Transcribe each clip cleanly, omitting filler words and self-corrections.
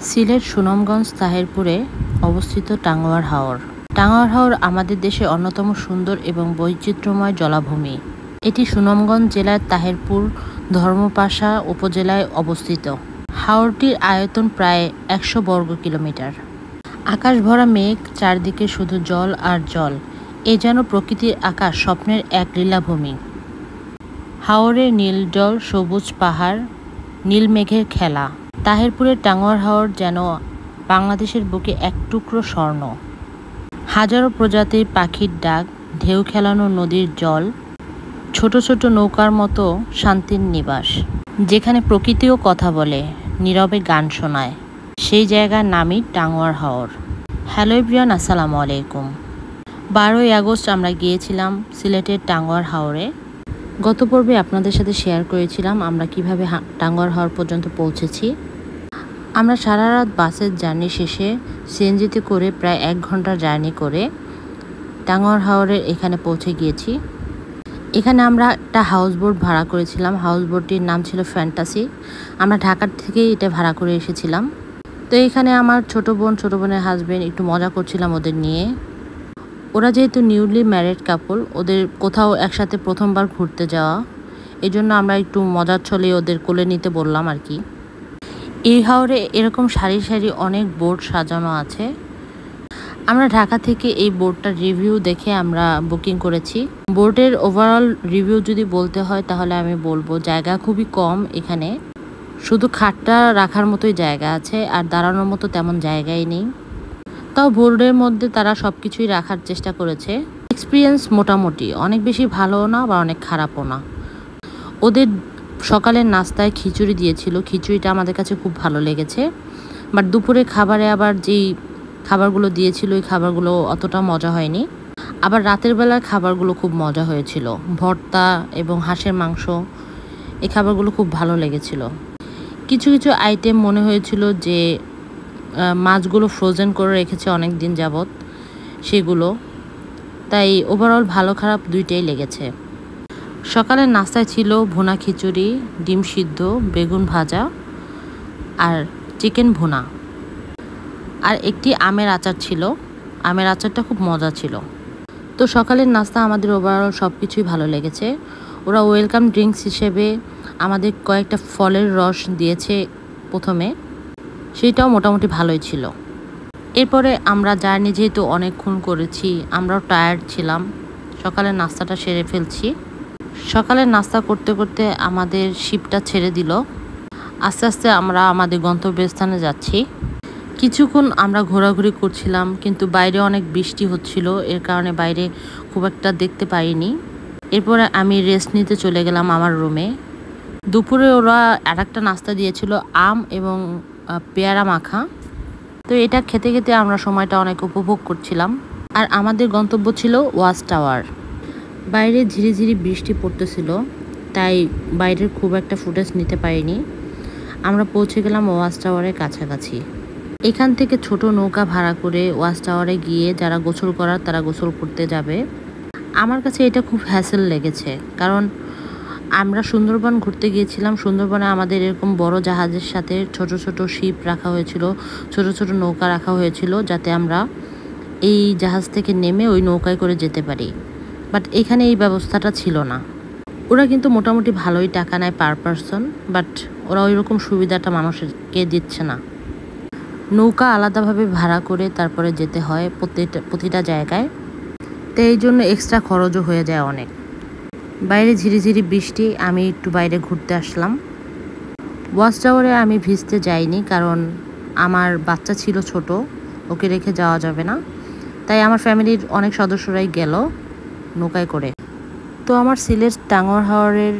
সিলেট সুনামগঞ্জ তাহিরপুরে অবস্থিত টাঙ্গুয়ার হাওর। টাঙ্গুয়ার হাওর আমাদের দেশের অন্যতম সুন্দর এবং বৈচিত্র্যময় জলাভূমি। এটি সুনামগঞ্জ জেলার তাহিরপুর ধর্মপাশা উপজেলায় অবস্থিত। হাওরটির আয়তন প্রায় ১০০ বর্গ কিলোমিটার। আকাশ ভরা মেঘ, চারদিকে শুধু জল আর জল। এ যেন প্রকৃতির আকাশ, স্বপ্নের এক লীলাভূমি। হাওরের নীল জল, সবুজ পাহাড়, নীল মেঘের খেলা। তাহিরপুরের টাঙ্গুয়ার হাওর যেন বাংলাদেশের বুকে এক টুকরো স্বর্ণ। হাজারো প্রজাতির পাখির ডাক, ঢেউ খেলানো নদীর জল, ছোট ছোট নৌকার মতো শান্তির নিবাস, যেখানে প্রকৃতিও কথা বলে, নীরবে গান শোনায়। সেই জায়গার নামই টাঙ্গুয়ার হাওর। হ্যালো এভরিওয়ান, আসসালামু আলাইকুম। ১২ই আগস্ট আমরা গিয়েছিলাম সিলেটের টাঙ্গুয়ার হাওরে। গত পর্বে আপনাদের সাথে শেয়ার করেছিলাম আমরা কিভাবে টাঙ্গুয়ার হাওর পর্যন্ত পৌঁছেছি। আমরা সারা রাত বাসের জার্নি শেষে সিএনজিতে করে প্রায় ১ ঘন্টার জার্নি করে টাঙ্গুয়ার হাওরের এখানে পৌঁছে গিয়েছি। এখানে আমরা একটা হাউস বোট ভাড়া করেছিলাম। হাউস বোটটির নাম ছিল ফ্যান্টাসি। আমরা ঢাকার থেকেই এটা ভাড়া করে এসেছিলাম। তো এখানে আমার ছোট বোনের হাজবেন্ড একটু মজা করছিলাম ওদের নিয়ে। ওরা যেহেতু নিউলি ম্যারিড কাপল, ওদের কোথাও একসাথে প্রথমবার ঘুরতে যাওয়া, এই জন্য আমরা একটু মজার ছলে ওদের কোলে নিতে বললাম আর কি। এই হাওরে এরকম সারি সারি অনেক বোট সাজানো আছে। আমরা ঢাকা থেকে এই বোটটার রিভিউ দেখে আমরা বুকিং করেছি। বোটের ওভারঅল রিভিউ যদি বলতে হয় তাহলে আমি বলবো জায়গা খুবই কম এখানে। শুধু খাটটা রাখার মতোই জায়গা আছে, আর দাঁড়ানোর মতো তেমন জায়গাই নেই। তাও বোর্ডের মধ্যে তারা সব কিছুই রাখার চেষ্টা করেছে। এক্সপিরিয়েন্স মোটামুটি, অনেক বেশি ভালোও না বা অনেক খারাপও না। ওদের সকালের নাস্তায় খিচুড়ি দিয়েছিল, খিচুড়িটা আমাদের কাছে খুব ভালো লেগেছে। বাট দুপুরে খাবারে আবার যেই খাবারগুলো দিয়েছিল ওই খাবারগুলো অতটা মজা হয়নি। আবার রাতের বেলার খাবারগুলো খুব মজা হয়েছিল। ভর্তা এবং হাঁসের মাংস, এই খাবারগুলো খুব ভালো লেগেছিল। কিছু কিছু আইটেম মনে হয়েছিল যে মাছগুলো ফ্রোজেন করে রেখেছে অনেক দিন যাবৎ সেগুলো। তাই ওভারঅল ভালো খারাপ দুইটাই লেগেছে। সকালের নাস্তায় ছিল ভুনা খিচুড়ি, ডিম সিদ্ধ, বেগুন ভাজা আর চিকেন ভুনা, আর একটি আমের আচার ছিল। আমের আচারটা খুব মজা ছিল। তো সকালের নাস্তা আমাদের ওভারঅল সব কিছুই ভালো লেগেছে। ওরা ওয়েলকাম ড্রিঙ্কস হিসেবে আমাদের কয়েকটা ফলের রস দিয়েছে প্রথমে, সেইটাও মোটামুটি ভালোই ছিল। এরপরে আমরা জার্নি যেহেতু অনেকক্ষণ করেছি, আমরাও টায়ার্ড ছিলাম, সকালের নাস্তাটা সেরে ফেলছি। সকালের নাস্তা করতে করতে আমাদের শিপটা ছেড়ে দিল। আস্তে আস্তে আমরা আমাদের গন্তব্যস্থানে যাচ্ছি। কিছুক্ষণ আমরা ঘোরাঘুরি করছিলাম, কিন্তু বাইরে অনেক বৃষ্টি হচ্ছিল, এর কারণে বাইরে খুব একটা দেখতে পাইনি। এরপরে আমি রেস্ট নিতে চলে গেলাম আমার রুমে। দুপুরে ওরা আরেকটা নাস্তা দিয়েছিল, আম এবং পেয়ারা মাখা। তো এটা খেতে খেতে আমরা সময়টা অনেক উপভোগ করছিলাম। আর আমাদের গন্তব্য ছিল ওয়াচ টাওয়ার। বাইরে ঝিরিঝিরি বৃষ্টি পড়তেছিল, তাই বাইরের খুব একটা ফুটেজ নিতে পারিনি। আমরা পৌঁছে গেলাম ওয়াচ টাওয়ারের কাছাকাছি। এখান থেকে ছোট নৌকা ভাড়া করে ওয়াচ টাওয়ারে গিয়ে যারা গোসল করার তারা গোসল করতে যাবে। আমার কাছে এটা খুব হ্যাসেল লেগেছে, কারণ আমরা সুন্দরবন ঘুরতে গিয়েছিলাম। সুন্দরবনে আমাদের এরকম বড় জাহাজের সাথে ছোট ছোট শিপ রাখা হয়েছিল, ছোট ছোট নৌকা রাখা হয়েছিল, যাতে আমরা এই জাহাজ থেকে নেমে ওই নৌকায় করে যেতে পারি। বাট এখানে এই ব্যবস্থাটা ছিল না। ওরা কিন্তু মোটামুটি ভালোই টাকা নেয় পার পারসন, বাট ওরা ওই রকম সুবিধাটা মানুষকে দিচ্ছে না। নৌকা আলাদাভাবে ভাড়া করে তারপরে যেতে হয় প্রতিটা জায়গায়। তো এই জন্য এক্সট্রা খরচও হয়ে যায় অনেক। বাইরে ঝিরিঝিরি বৃষ্টি, আমি একটু বাইরে ঘুরতে আসলাম। ওয়াচ টাওয়ারে আমি ভিজতে যাইনি, কারণ আমার বাচ্চা ছিল ছোট, ওকে রেখে যাওয়া যাবে না। তাই আমার ফ্যামিলির অনেক সদস্যরাই গেল নৌকায় করে। তো আমার সিলেট টাঙ্গুয়ার হাওরের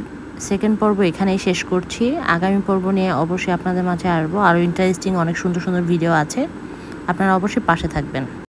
সেকেন্ড পর্ব এখানেই শেষ করছি। আগামী পর্ব নিয়ে অবশ্যই আপনাদের মাঝে আসবো। আরও ইন্টারেস্টিং অনেক সুন্দর সুন্দর ভিডিও আছে, আপনারা অবশ্যই পাশে থাকবেন।